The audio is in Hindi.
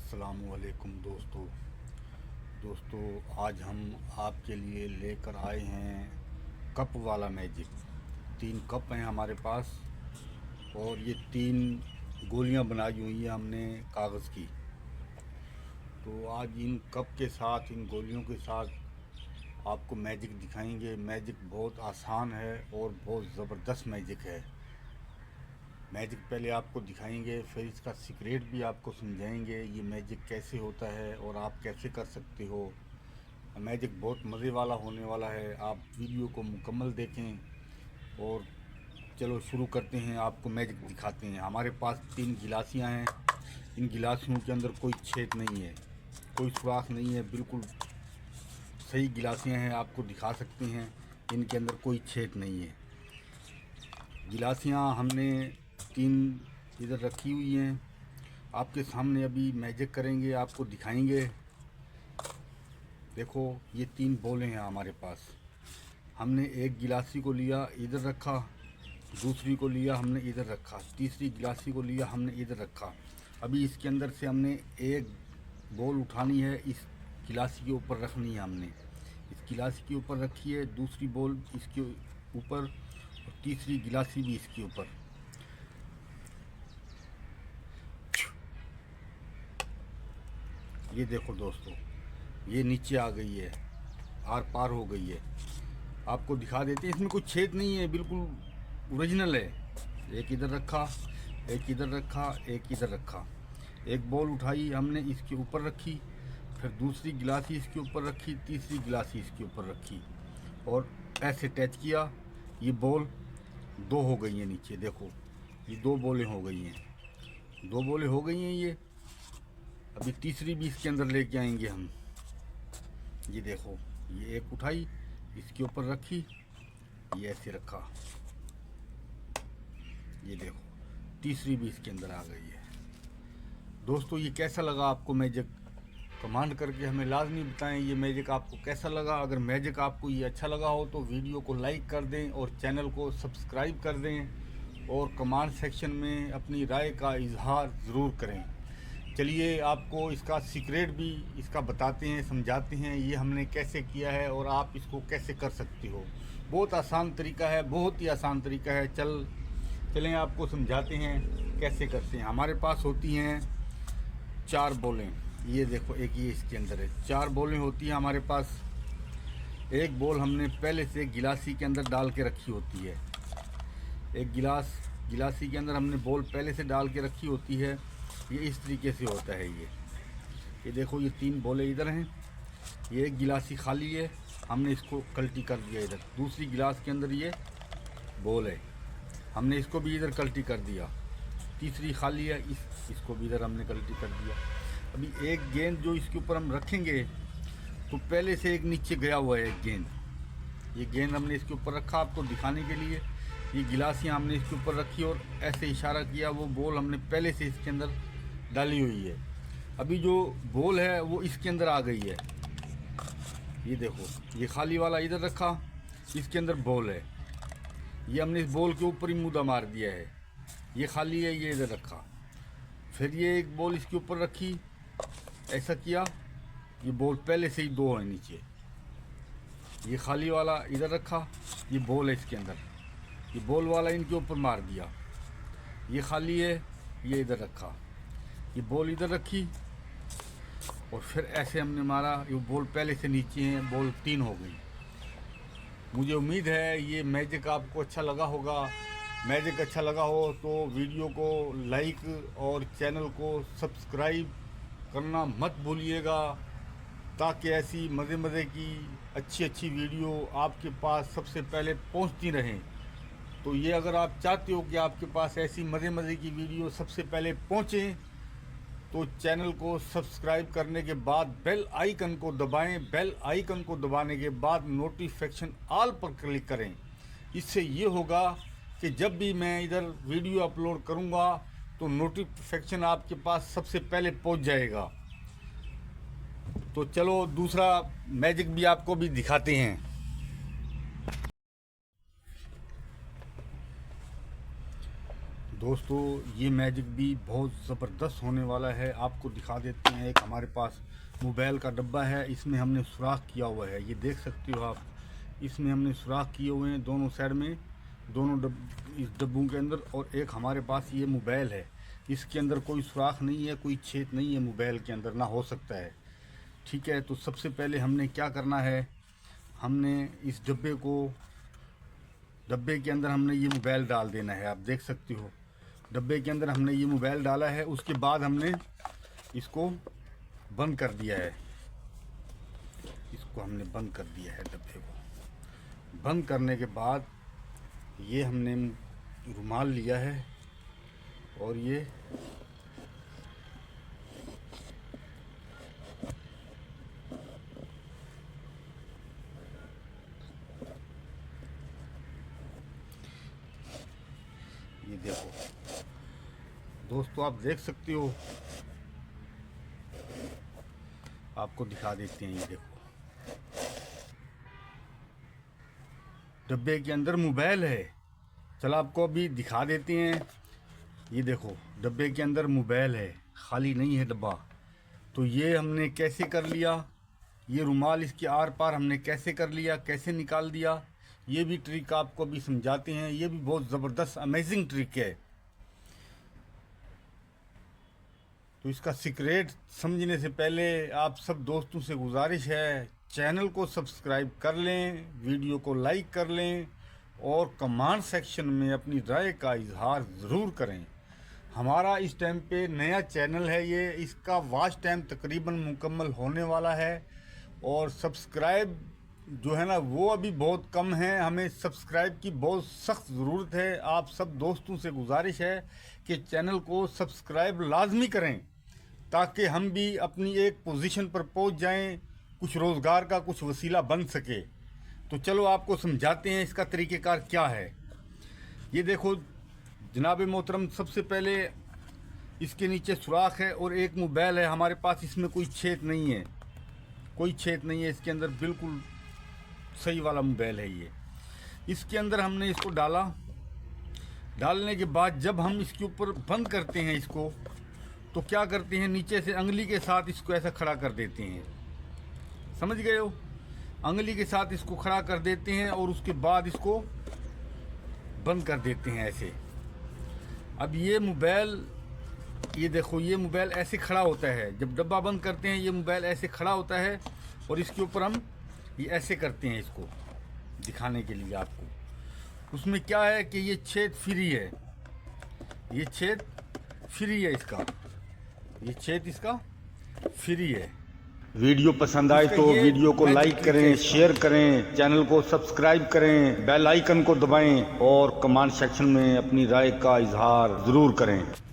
अस्सलामुअलैकुम दोस्तों, आज हम आपके लिए लेकर आए हैं कप वाला मैजिक। 3 कप हैं हमारे पास और ये 3 गोलियां बनाई हुई हैं हमने कागज़ की। तो आज इन कप के साथ, इन गोलियों के साथ आपको मैजिक दिखाएंगे। मैजिक बहुत आसान है और बहुत ज़बरदस्त मैजिक है। मैजिक पहले आपको दिखाएंगे, फिर इसका सीक्रेट भी आपको समझाएंगे ये मैजिक कैसे होता है और आप कैसे कर सकते हो। मैजिक बहुत मज़े वाला होने वाला है, आप वीडियो को मुकम्मल देखें। और चलो शुरू करते हैं, आपको मैजिक दिखाते हैं। हमारे पास 3 गिलासियाँ हैं। इन गिलासियों के अंदर कोई छेद नहीं है, कोई सुराख नहीं है, बिल्कुल सही गिलासियाँ हैं। आपको दिखा सकते हैं, इनके अंदर कोई छेद नहीं है। गिलासियाँ हमने 3 इधर रखी हुई हैं। आपके सामने अभी मैजिक करेंगे, आपको दिखाएंगे। देखो ये 3 बोले हैं हमारे पास। हमने एक गिलासी को लिया, इधर रखा, दूसरी को लिया हमने इधर रखा, तीसरी गिलासी को लिया हमने इधर रखा। अभी इसके अंदर से हमने एक बॉल उठानी है, इस गिलासी के ऊपर रखनी है। हमने इस गिलासी के ऊपर रखी है, दूसरी बॉल इसके ऊपर और तीसरी गिलासी भी इसके ऊपर। ये देखो दोस्तों, ये नीचे आ गई है, आर पार हो गई है। आपको दिखा देते हैं, इसमें कुछ छेद नहीं है, बिल्कुल ओरिजिनल है। एक इधर रखा, एक इधर रखा, एक इधर रखा। एक बॉल उठाई हमने, इसके ऊपर रखी, फिर दूसरी गिलासी इसके ऊपर रखी, तीसरी गिलासी इसके ऊपर रखी और ऐसे टच किया। ये बॉल 2 हो गई हैं नीचे। देखो ये 2 बॉलें हो गई हैं, 2 बॉलें हो गई हैं ये। अभी तीसरी भी इसके अंदर लेके आएंगे हम। ये देखो, ये एक उठाई, इसके ऊपर रखी, ये ऐसे रखा। ये देखो तीसरी भी इसके अंदर आ गई है। दोस्तों ये कैसा लगा आपको मैजिक? कमेंट करके हमें लाजमी बताएं ये मैजिक आपको कैसा लगा। अगर मैजिक आपको ये अच्छा लगा हो तो वीडियो को लाइक कर दें और चैनल को सब्सक्राइब कर दें और कमेंट सेक्शन में अपनी राय का इजहार ज़रूर करें। चलिए आपको इसका सीक्रेट भी इसका बताते हैं, समझाते हैं ये हमने कैसे किया है और आप इसको कैसे कर सकते हो। बहुत आसान तरीका है, बहुत ही आसान तरीका है। चलें आपको समझाते हैं कैसे करते हैं। हमारे पास होती हैं 4 बॉलें। ये देखो, एक ये इसके अंदर है, 4 बॉलें होती हैं हमारे पास। एक बॉल हमने पहले से गिलासी के अंदर डाल के रखी होती है। एक गिलासी के अंदर हमने बॉल पहले से डाल के रखी होती है। ये इस तरीके से होता है। ये देखो, ये 3 बॉलें इधर हैं। ये एक गिलासी खाली है, हमने इसको कल्टी कर दिया इधर। दूसरी गिलास के अंदर ये बॉल है, हमने इसको भी इधर कल्टी कर दिया। तीसरी खाली है, इसको भी इधर हमने कल्टी कर दिया। अभी एक गेंद जो इसके ऊपर हम रखेंगे, तो पहले से एक नीचे गया हुआ है एक गेंद। ये गेंद हमने इसके ऊपर रखा आपको दिखाने के लिए। ये गिलासियाँ हमने इसके ऊपर रखी और ऐसे इशारा किया, वो बॉल हमने पहले से इसके अंदर डाली हुई है। अभी जो बॉल है वो इसके अंदर आ गई है। ये देखो, ये खाली वाला इधर रखा, इसके अंदर बॉल है। ये हमने इस बॉल के ऊपर ही मुद्दा मार दिया है। ये खाली है, ये इधर रखा। फिर ये एक बॉल इसके ऊपर रखी, ऐसा किया। ये बॉल पहले से ही 2 है नीचे। ये खाली वाला इधर रखा, ये बॉल है इसके अंदर। ये बॉल वाला इनके ऊपर मार दिया। ये खाली है, ये इधर रखा। ये बॉल इधर रखी और फिर ऐसे हमने मारा। ये बॉल पहले से नीचे है, बॉल 3 हो गई। मुझे उम्मीद है ये मैजिक आपको अच्छा लगा होगा। मैजिक अच्छा लगा हो तो वीडियो को लाइक और चैनल को सब्सक्राइब करना मत भूलिएगा, ताकि ऐसी मज़े की अच्छी वीडियो आपके पास सबसे पहले पहुंचती रहें। तो ये अगर आप चाहते हो कि आपके पास ऐसी मज़े की वीडियो सबसे पहले पहुंचे, तो चैनल को सब्सक्राइब करने के बाद बेल आइकन को दबाएं। बेल आइकन को दबाने के बाद नोटिफिकेशन ऑल पर क्लिक करें। इससे ये होगा कि जब भी मैं इधर वीडियो अपलोड करूंगा तो नोटिफिकेशन आपके पास सबसे पहले पहुंच जाएगा। तो चलो दूसरा मैजिक भी आपको भी दिखाते हैं। दोस्तों ये मैजिक भी बहुत ज़बरदस्त होने वाला है, आपको दिखा देते हैं। एक हमारे पास मोबाइल का डब्बा है, इसमें हमने सुराख किया हुआ है, ये देख सकते हो आप। इसमें हमने सुराख किए हुए हैं दोनों साइड में, दोनों इस डब्बों के अंदर। और एक हमारे पास ये मोबाइल है, इसके अंदर कोई सुराख नहीं है, कोई छेद नहीं है मोबाइल के अंदर, ना हो सकता है। ठीक है, तो सबसे पहले हमने क्या करना है, हमने इस डब्बे के अंदर हमने ये मोबाइल डाल देना है। आप देख सकते हो डब्बे के अंदर हमने ये मोबाइल डाला है। उसके बाद हमने इसको बंद कर दिया है, इसको हमने बंद कर दिया है। डब्बे को बंद करने के बाद ये हमने रुमाल लिया है और ये देखो दोस्तों, आप देख सकते हो, आपको दिखा देते हैं। ये देखो डब्बे के अंदर मोबाइल है, चलो आपको अभी दिखा देते हैं। ये देखो डब्बे के अंदर मोबाइल है, खाली नहीं है डब्बा। तो ये हमने कैसे कर लिया, ये रुमाल इसके आर पार हमने कैसे कर लिया, कैसे निकाल दिया, ये भी ट्रिक आपको अभी समझाते हैं। ये भी बहुत ज़बरदस्त अमेजिंग ट्रिक है। तो इसका सीक्रेट समझने से पहले आप सब दोस्तों से गुजारिश है, चैनल को सब्सक्राइब कर लें, वीडियो को लाइक कर लें और कमेंट सेक्शन में अपनी राय का इजहार ज़रूर करें। हमारा इस टाइम पे नया चैनल है ये, इसका वॉच टाइम तकरीबन मुकम्मल होने वाला है और सब्सक्राइब जो है ना वो अभी बहुत कम है। हमें सब्सक्राइब की बहुत सख्त ज़रूरत है। आप सब दोस्तों से गुजारिश है कि चैनल को सब्सक्राइब लाजमी करें ताकि हम भी अपनी एक पोजीशन पर पहुंच जाएं, कुछ रोज़गार का कुछ वसीला बन सके। तो चलो आपको समझाते हैं इसका तरीक़ेकार क्या है। ये देखो जनाब मोहतरम, सबसे पहले इसके नीचे सुराख है और एक मोबाइल है हमारे पास, इसमें कोई छेद नहीं है, कोई छेद नहीं है इसके अंदर, बिल्कुल सही वाला मोबाइल है ये। इसके अंदर हमने इसको डाला, डालने के बाद जब हम इसके ऊपर बंद करते हैं इसको, तो क्या करते हैं, नीचे से अंगुली के साथ इसको ऐसा खड़ा कर देते हैं। समझ गए हो, अंगुली के साथ इसको खड़ा कर देते हैं और उसके बाद इसको बंद कर देते हैं ऐसे। अब ये मोबाइल, ये देखो ये मोबाइल ऐसे खड़ा होता है, जब डब्बा बंद करते हैं ये मोबाइल ऐसे खड़ा होता है और इसके ऊपर हम ये ऐसे करते हैं इसको दिखाने के लिए आपको। उसमें क्या है कि ये छेद फ्री है, ये छेद फ्री है इसका, ये छेद इसका फ्री है। वीडियो पसंद आए तो वीडियो को लाइक करें, शेयर करें, चैनल को सब्सक्राइब करें, बेल आइकन को दबाएं और कमेंट सेक्शन में अपनी राय का इजहार ज़रूर करें।